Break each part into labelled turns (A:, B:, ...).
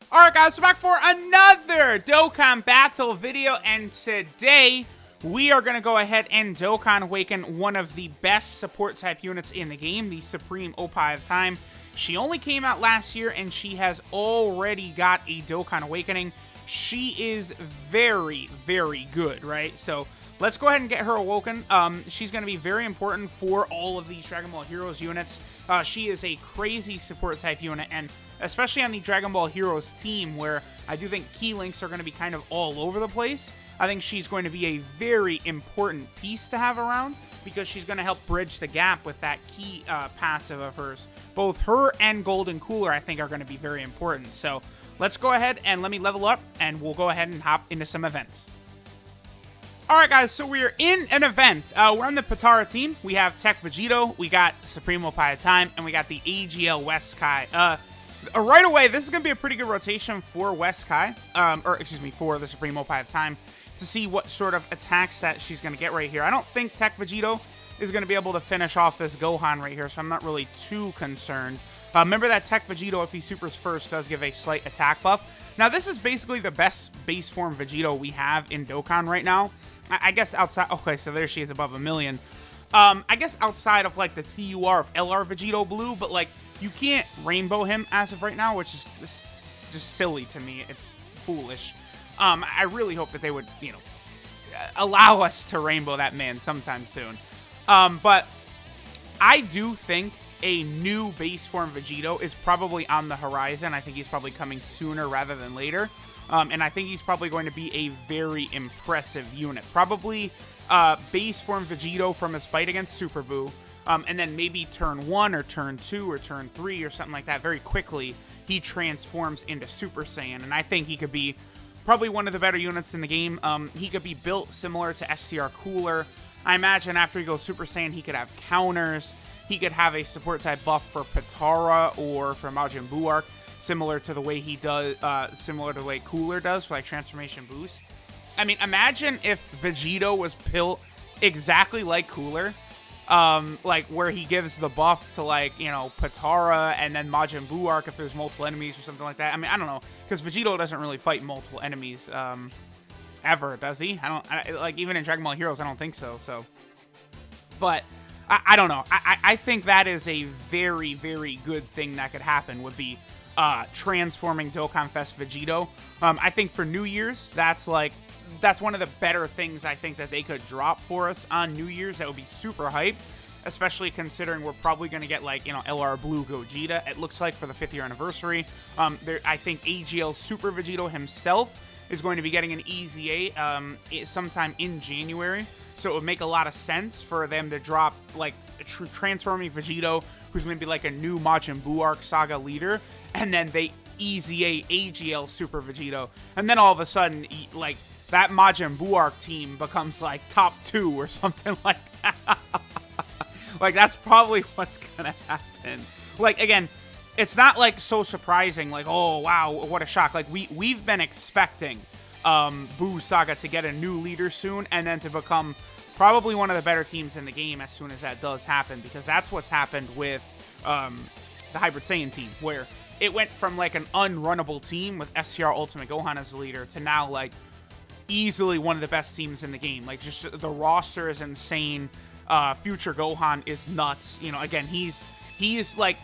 A: Alright guys, we're back for another Dokkan battle video, and today we are going to go ahead and Dokkan Awaken one of the best support type units in the game, the Supreme Oppai of Time. She only came out last year and she has already got a Dokkan Awakening. She is very, very good, right? So let's go ahead and get her awoken. She's going to be very important for all of these Dragon Ball Heroes units. She is a crazy support type unit, and especially on the Dragon Ball Heroes team, where I do think key links are going to be kind of all over the place. I think she's going to be a very important piece to have around, because she's going to help bridge the gap with that key passive of hers. Both her and Golden Cooler, I think, are going to be very important. So let's go ahead and let me level up, and we'll go ahead and hop into some events. Alright guys, so we're in an event. We're on the Potara team. We have Tech Vegito, we got Supreme Oppai of Time, and we got the AGL West Kai. Right away, this is going to be a pretty good rotation for West Kai, for the Supreme Oppai of Time, to see what sort of attack set she's going to get right here. I don't think Tech Vegito is going to be able to finish off this Gohan right here, so I'm not really too concerned. Remember that Tech Vegito, if he supers first, does give a slight attack buff. Now, this is basically the best base form Vegito we have in Dokkan right now. I guess outside... Okay, so there she is above 1,000,000. I guess outside of, like, the TUR of LR Vegito Blue, but, like, you can't rainbow him as of right now, which is just silly to me. It's foolish. I really hope that they would, you know, allow us to rainbow that man sometime soon. But I do think a new base form Vegito is probably on the horizon. I think he's probably coming sooner rather than later. And I think he's probably going to be a very impressive unit. Probably base form Vegito from his fight against Super Buu. And then maybe turn 1 or turn 2 or turn 3 or something like that, very quickly, he transforms into Super Saiyan. And I think he could be probably one of the better units in the game. He could be built similar to STR Cooler. I imagine after he goes Super Saiyan, he could have counters. He could have a support type buff for Potara or for Majin Buu Arc, similar to the way he does, similar to the way Cooler does for like transformation boost. I mean, imagine if Vegito was built exactly like Cooler. Like where he gives the buff to, like, you know, Potara and then Majin Buu Arc if there's multiple enemies or something like that. I mean, I don't know, because Vegito doesn't really fight multiple enemies ever, does he? Like, even in Dragon Ball Heroes, I don't think so. But I don't know. I think that is a very, very good thing that could happen, would be transforming Dokkan Fest Vegito. I think for New Year's, that's one of the better things I think that they could drop for us on New Year's. That would be super hype, especially considering we're probably going to get, like, you know, LR Blue Gogeta, it looks like, for the 5th year anniversary. I think AGL Super Vegito himself is going to be getting an EZA sometime in January. So it would make a lot of sense for them to drop, like, a transforming Vegito, who's going to be like a new Majin Buu Arc Saga leader, and then they EZA AGL Super Vegito, and then all of a sudden, like, that Majin Buu Arc team becomes, like, top 2 or something like that. Like, that's probably what's gonna happen. Like, again, it's not, like, so surprising, like, oh, wow, what a shock. Like, we've been expecting Buu Saga to get a new leader soon, and then to become probably one of the better teams in the game as soon as that does happen, because that's what's happened with the Hybrid Saiyan team, where it went from, like, an unrunnable team with STR Ultimate Gohan as the leader to now, like, easily one of the best teams in the game. Like, just the roster is insane. Future Gohan is nuts. You know, again, he's like,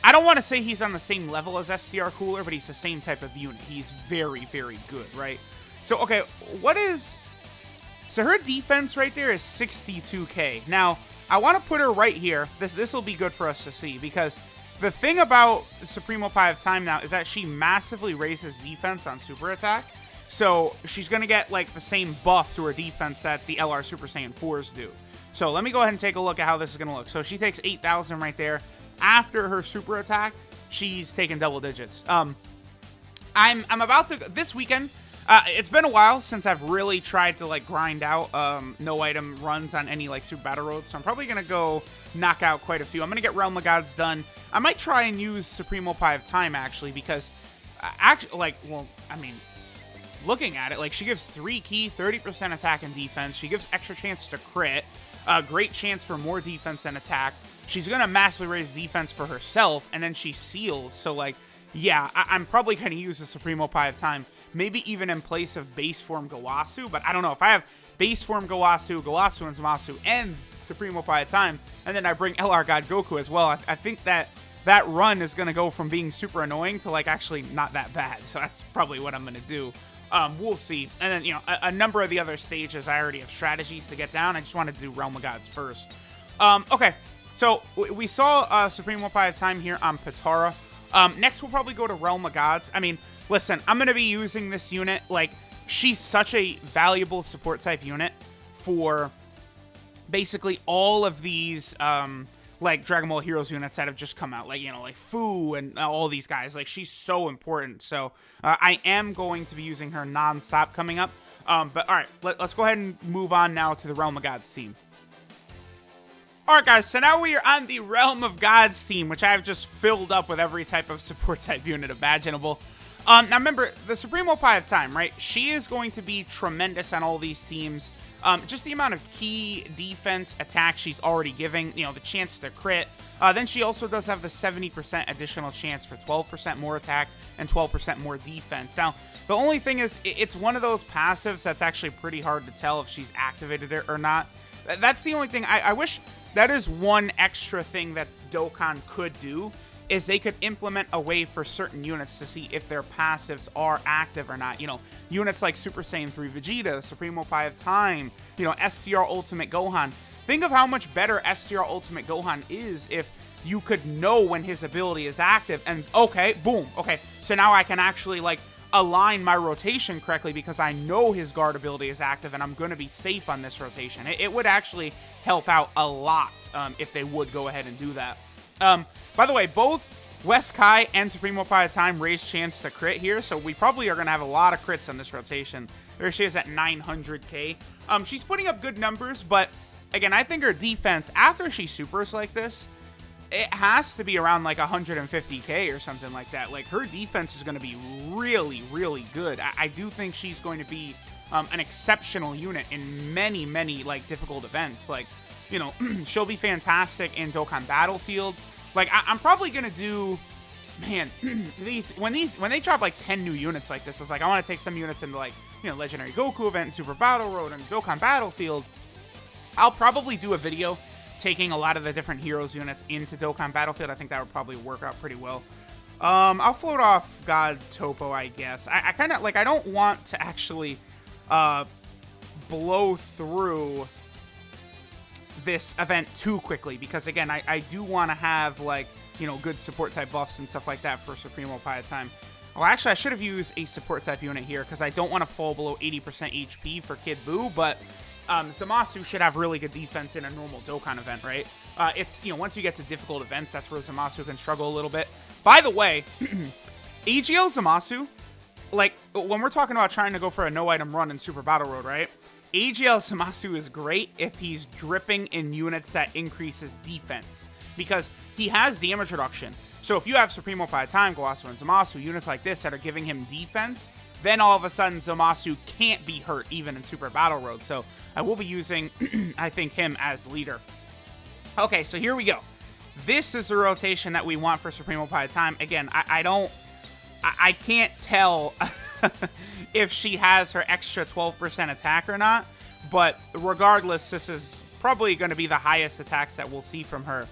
A: I don't want to say he's on the same level as STR Cooler, but he's the same type of unit. He's very, very good, right? So, okay, so her defense right there is 62k. Now, I want to put her right here. This will be good for us to see, because the thing about Supreme Oppai of Time now is that she massively raises defense on super attack. So she's going to get, like, the same buff to her defense that the LR Super Saiyan 4s do. So let me go ahead and take a look at how this is going to look. So she takes 8,000 right there. After her super attack, she's taking double digits. I'm about to... This weekend, it's been a while since I've really tried to, like, grind out no item runs on any, like, Super Battle Roads. So I'm probably going to go knock out quite a few. I'm going to get Realm of Gods done. I might try and use Supreme Oppai of Time, actually, because... looking at it, like, she gives 3 key, 30% attack and defense. She gives extra chance to crit. Great chance for more defense and attack. She's going to massively raise defense for herself, and then she seals. So, like, yeah, I'm probably going to use the Supreme Oppai of Time, maybe even in place of base form Gowasu, but I don't know. If I have base form Gowasu, Gowasu and Zamasu, and Supreme Oppai of Time, and then I bring LR God Goku as well, I think that run is going to go from being super annoying to, like, actually not that bad, so that's probably what I'm going to do. We'll see. And then, you know, a number of the other stages, I already have strategies to get down. I just wanted to do Realm of Gods first. Okay, so we saw Supreme Oppai of Time here on Potara. Next, we'll probably go to Realm of Gods. I mean, listen, I'm going to be using this unit. Like, she's such a valuable support type unit for basically all of these, like, Dragon Ball Heroes units that have just come out. Like, you know, like Fu and all these guys. Like, she's so important. So, I am going to be using her non-stop coming up. But, all right, let's go ahead and move on now to the Realm of Gods team. Alright guys, so now we are on the Realm of Gods team, which I have just filled up with every type of support type unit imaginable. Now remember, the Supreme Oppai of Time, right? She is going to be tremendous on all these teams. Just the amount of key defense attack she's already giving, you know, the chance to crit. Then she also does have the 70% additional chance for 12% more attack and 12% more defense. Now, the only thing is, it's one of those passives that's actually pretty hard to tell if she's activated it or not. That's the only thing. I wish that is one extra thing that Dokkan could do, is they could implement a way for certain units to see if their passives are active or not. You know, units like Super Saiyan 3 Vegeta, Supreme Oppai of Time, you know, STR Ultimate Gohan. Think of how much better STR Ultimate Gohan is if you could know when his ability is active and, okay, boom, okay, so now I can actually, like, align my rotation correctly because I know his guard ability is active and I'm going to be safe on this rotation. It would actually help out a lot if they would go ahead and do that. By the way, both West Kai and Supreme Oppai of Time raise chance to crit here, so we probably are going to have a lot of crits on this rotation. There she is at 900k. She's putting up good numbers, but again, I think her defense, after she supers like this, it has to be around like 150k or something like that. Like, her defense is going to be really, really good. I do think she's going to be an exceptional unit in many, many, like, difficult events. Like, you know, she'll be fantastic in Dokkan Battlefield. Like, I'm probably going to do, man, when they drop like 10 new units like this, it's like I want to take some units into, like, you know, Legendary Goku event and Super Battle Road and Dokkan Battlefield. I'll probably do a video taking a lot of the different heroes units into Dokkan Battlefield. I think that would probably work out pretty well. I'll float off God Topo, I guess. I kind of, like, I don't want to actually blow through this event too quickly, because again, I do want to have, like, you know, good support type buffs and stuff like that for Supreme Oppai of Time. Well, actually, I should have used a support type unit here because I don't want to fall below 80% HP for Kid Buu, but Zamasu should have really good defense in a normal Dokkan event, right? It's, you know, once you get to difficult events, that's where Zamasu can struggle a little bit. By the way, AGL Zamasu, like, when we're talking about trying to go for a no-item run in Super Battle Road, right? AGL Zamasu is great if he's dripping in units that increases defense, because he has damage reduction. So if you have Supreme Oppai of Time, Gowasu, and Zamasu, units like this that are giving him defense, then all of a sudden Zamasu can't be hurt even in Super Battle Road. So I will be using, I think, him as leader. Okay, so here we go. This is the rotation that we want for Supreme Oppai of Time. Again, I can't tell if she has her extra 12% attack or not, but regardless, this is probably going to be the highest attacks that we'll see from her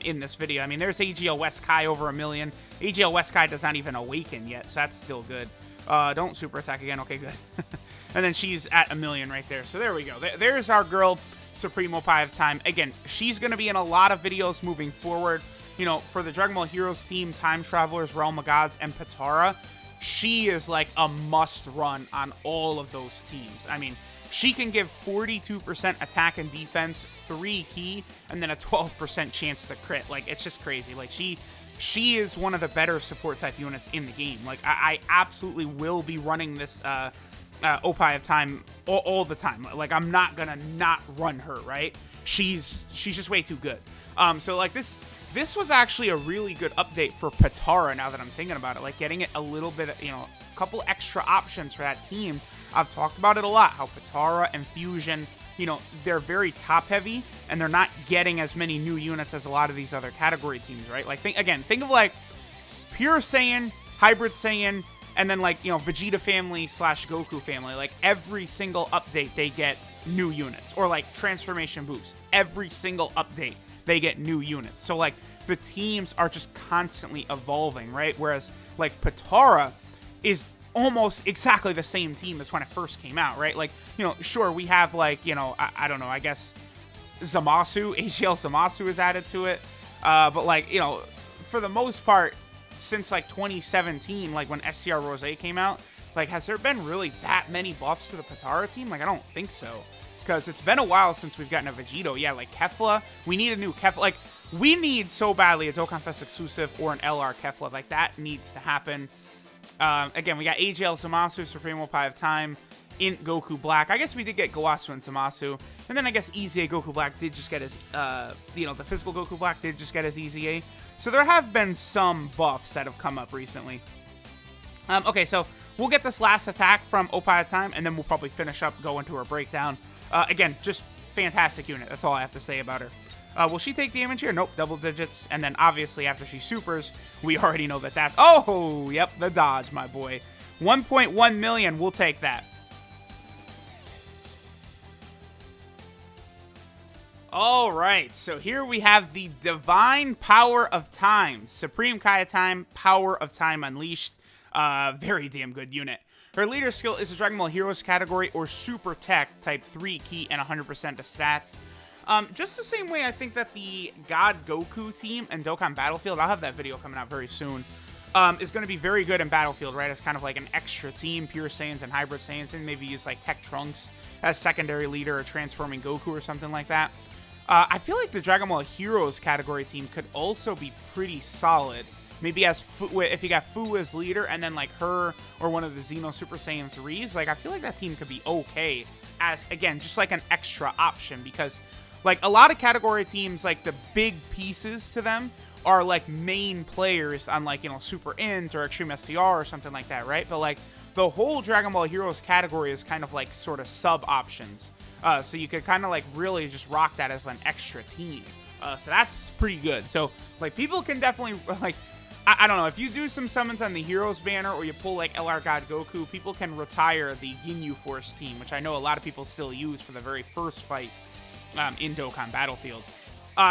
A: in this video. I mean, there's AGL West Kai over 1 million. AGL West Kai does not even awaken yet, so that's still good. Don't super attack again. Okay, good. And then she's at 1 million right there. So there we go. There's our girl, Supreme Oppai of Time. Again, she's going to be in a lot of videos moving forward. You know, for the Dragon Ball Heroes team, Time Travelers, Realm of Gods, and Potara, she is like a must run on all of those teams. I mean, she can give 42% attack and defense, 3 key, and then a 12% chance to crit. Like, it's just crazy. Like, she is one of the better support type units in the game. Like, I absolutely will be running this Oppai of Time all the time. Like, I'm not gonna not run her, right? She's just way too good. So like this was actually a really good update for Potara now that I'm thinking about it. Like, getting it a little bit, you know, a couple extra options for that team. I've talked about it a lot, how Potara and Fusion, you know, they're very top heavy and they're not getting as many new units as a lot of these other category teams, right? Like, think of like Pure Saiyan, Hybrid Saiyan, and then like, you know, Vegeta family / Goku family. Like every single update they get new units, or like transformation boost. Every single update they get new units. So like the teams are just constantly evolving, right? Whereas like Potara is almost exactly the same team as when it first came out, right? Like, you know, sure, we have like, you know, I don't know, I guess Zamasu, AGL Zamasu is added to it. But like, you know, for the most part, since like 2017, like when SCR Rose came out, like has there been really that many buffs to the Potara team? Like I don't think so, because it's been a while since we've gotten a Vegito. Yeah, like Kefla, we need a new Kefla. Like we need so badly a Dokkan Fest exclusive or an LR Kefla. Like that needs to happen. Again, we got AGL Zamasu, Supreme Oppai of Time, in Goku Black. I guess we did get Gowasu and Zamasu, and then I guess EZA Goku Black did just get his, you know, the physical Goku Black did just get his EZA. So there have been some buffs that have come up recently. Okay, so we'll get this last attack from Oppai of Time, and then we'll probably finish up, go into her breakdown. Again, just fantastic unit. That's all I have to say about her. Will she take damage here? Nope, double digits. And then obviously after she supers, we already know that that's... Oh, yep, the dodge, my boy. 1.1 million, we'll take that. All right, so here we have the Divine Power of Time. Supreme Kai of Time, Power of Time Unleashed. Very damn good unit. Her leader skill is a Dragon Ball Heroes category or Super Tech, type 3 key and 100% to stats. Just the same way I think that the God Goku team and Dokkan Battlefield, I'll have that video coming out very soon, is going to be very good in Battlefield, right? As kind of like an extra team, Pure Saiyans and Hybrid Saiyans, and maybe use like Tech Trunks as secondary leader or transforming Goku or something like that. I feel like the Dragon Ball Heroes category team could also be pretty solid. Maybe as if you got Fu as leader and then like her or one of the Xeno Super Saiyan 3s, like I feel like that team could be okay as, again, just like an extra option, because like a lot of category teams, like the big pieces to them are like main players on like, you know, Super Int or Extreme STR or something like that, right? But like the whole Dragon Ball Heroes category is kind of like sort of sub options. So you could kind of like really just rock that as an extra team. So that's pretty good. So like people can definitely like, I don't know, if you do some summons on the Heroes banner or you pull like LR God Goku, people can retire the Ginyu Force team, which I know a lot of people still use for the very first fight in Dokkan Battlefield.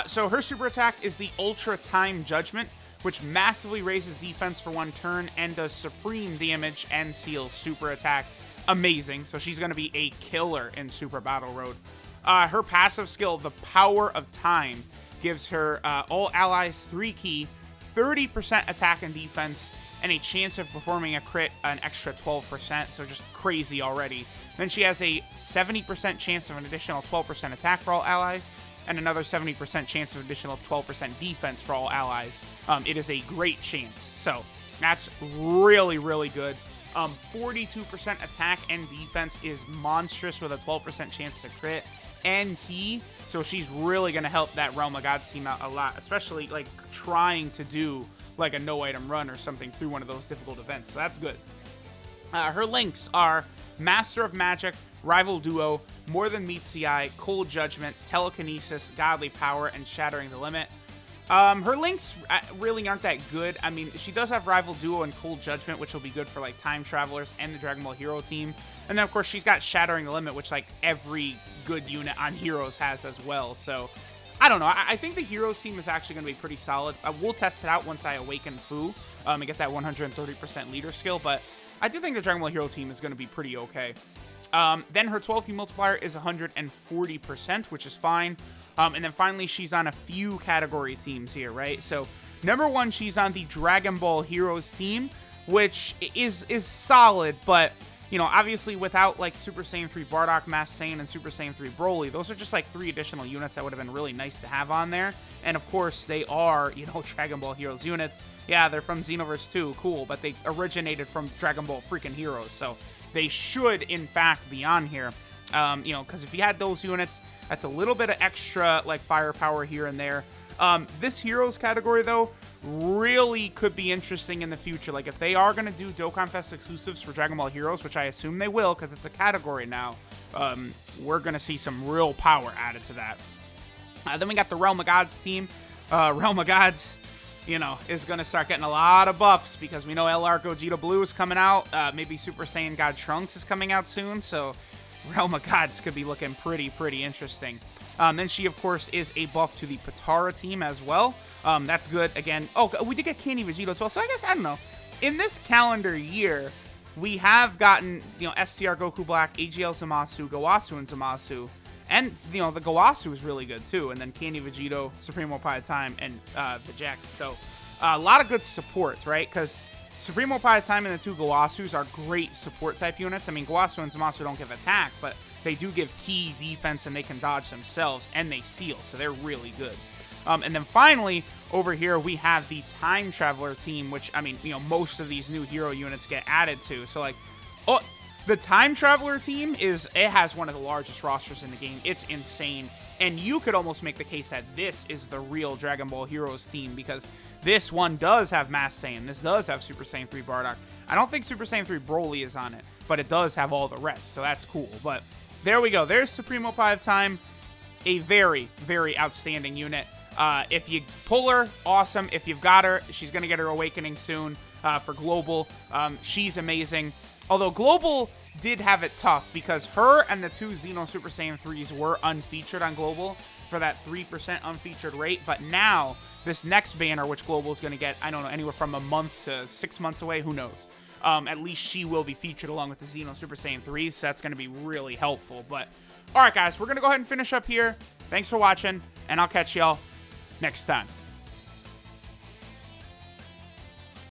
A: So her super attack is the Ultra Time Judgment, which massively raises defense for 1 turn and does supreme damage and seals super attack. Amazing. So she's going to be a killer in Super Battle Road. Her passive skill, the Power of Time, gives her all allies 3 key, 30% attack and defense, and a chance of performing a crit an extra 12%, so just crazy already. Then she has a 70% chance of an additional 12% attack for all allies, and another 70% chance of additional 12% defense for all allies. It is a great chance, so that's really, really good. 42% attack and defense is monstrous with a 12% chance to crit and key, so she's really going to help that Realm of Gods team out a lot, especially like trying to do like a no item run or something through one of those difficult events, so that's good. Her links are Master of Magic, Rival Duo, More Than Meets the Eye, Cold Judgment, Telekinesis, Godly Power, and Shattering the Limit. Her links really aren't that good. I mean, she does have Rival Duo and Cold Judgment, which will be good for like Time Travelers and the Dragon Ball Hero team. And then, of course, she's got Shattering the Limit, which like every good unit on Heroes has as well. So, I don't know. I think the Heroes team is actually going to be pretty solid. We'll test it out once I awaken Fu and get that 130% leader skill. But I do think the Dragon Ball Hero team is going to be pretty okay. Then her 12 key multiplier is 140%, which is fine. And then finally, she's on a few category teams here, right? So, number 1, she's on the Dragon Ball Heroes team, which is solid, but, you know, obviously without, like, Super Saiyan 3 Bardock, Masked Saiyan, and Super Saiyan 3 Broly, those are just, like, 3 additional units that would have been really nice to have on there. And, of course, they are, you know, Dragon Ball Heroes units. Yeah, they're from Xenoverse 2, cool, but they originated from Dragon Ball freaking Heroes, so they should, in fact, be on here. You know, because if you had those units, that's a little bit of extra, like, firepower here and there. This Heroes category, though, really could be interesting in the future. Like, if they are going to do Dokkan Fest exclusives for Dragon Ball Heroes, which I assume they will because it's a category now, we're going to see some real power added to that. Then we got the Realm of Gods team. Realm of Gods, you know, is going to start getting a lot of buffs because we know LR Gogeta Blue is coming out. Maybe Super Saiyan God Trunks is coming out soon. So Realm of Gods could be looking pretty interesting. Then she, of course, is a buff to the Potara team as well. That's good. Again, oh, we did get Candy Vegito as well. So I guess, I don't know. In this calendar year, we have gotten, you know, STR Goku Black, AGL Zamasu, Gowasu, and Zamasu. And, you know, the Gowasu is really good, too. And then Candy Vegito, Supreme Oppai Time, and the Jax. So, a lot of good supports, right? Because Supreme Oppai Time and the two Gowasus are great support-type units. I mean, Gowasu and Zamasu don't give attack, but they do give key defense, and they can dodge themselves, and they seal. So, they're really good. And then finally, over here, we have the Time Traveler team, which, I mean, you know, most of these new hero units get added to. So, like, oh, the Time Traveler team has one of the largest rosters in the game. It's insane. And you could almost make the case that this is the real Dragon Ball Heroes team, because this one does have Mass Saiyan. This does have Super Saiyan 3 Bardock. I don't think Super Saiyan 3 Broly is on it, but it does have all the rest, so that's cool. But there we go. There's Supreme Oppai of Time. A very outstanding unit. If you pull her, awesome. If you've got her, she's going to get her awakening soon for Global. She's amazing. Although Global did have it tough because her and the two Xeno Super Saiyan 3s were unfeatured on Global for that 3% unfeatured rate. But now, this next banner, which Global is going to get, I don't know, anywhere from a month to 6 months away, who knows? At least she will be featured along with the Xeno Super Saiyan 3s, so that's going to be really helpful. But, alright guys, we're going to go ahead and finish up here. Thanks for watching, and I'll catch y'all next time.